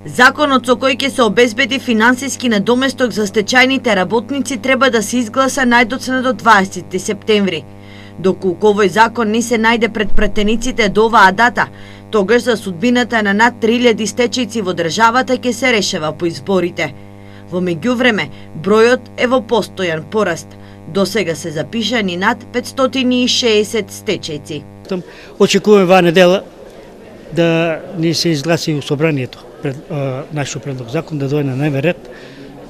Законот со кој ќе се обезбеди финансиски надоместок за стечајните работници треба да се изгласа најдоцна до 20 септември. Доколку овој закон не се најде пред претениците до оваа дата, тогаш за судбината на над 3000 стечајци во државата ќе се решава по изборите. Во меѓувреме, бројот е во постојан пораст. До сега се запишани над 560 стечајци. Очекуваме оваа недела да ни се изгласи собранието нашиот предлог закон да дојде на дневен ред,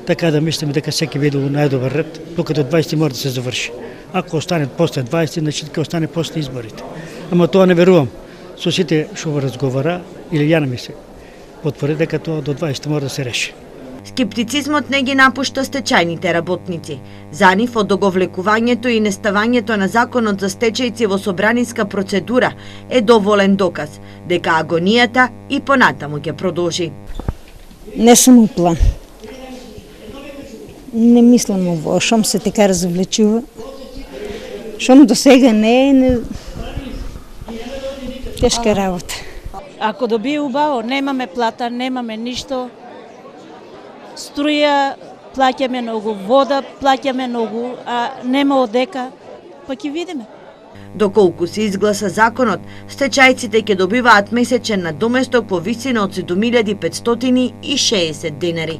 така да мислиме дека секој биде во најдобар ред, докато 20 мора да се заврши. Ако остане после 20, значи ќе остане после изборите. Ама тоа не верувам. Со сите што разговара, или ја не ми се потврди дека тоа до 20 мора да се реши. Скептицизмот не ги напушта стечајните работници. За нив одоговлекувањето и неставањето на законот за стечајци во собраниска процедура е доволен доказ дека агонијата и понатаму ќе продолжи. Не сум упла. Не мислам ово, шом се така развлечува. Шом до сега не е тешка работа. Ако добие убаво, немаме плата, немаме ништо. Струја, плаќаме многу, вода, плаќаме многу, а нема одека, па ќе видиме. Доколку се изгласа законот, стечајците ќе добиваат месечен надоместок во висина од 7560 денари.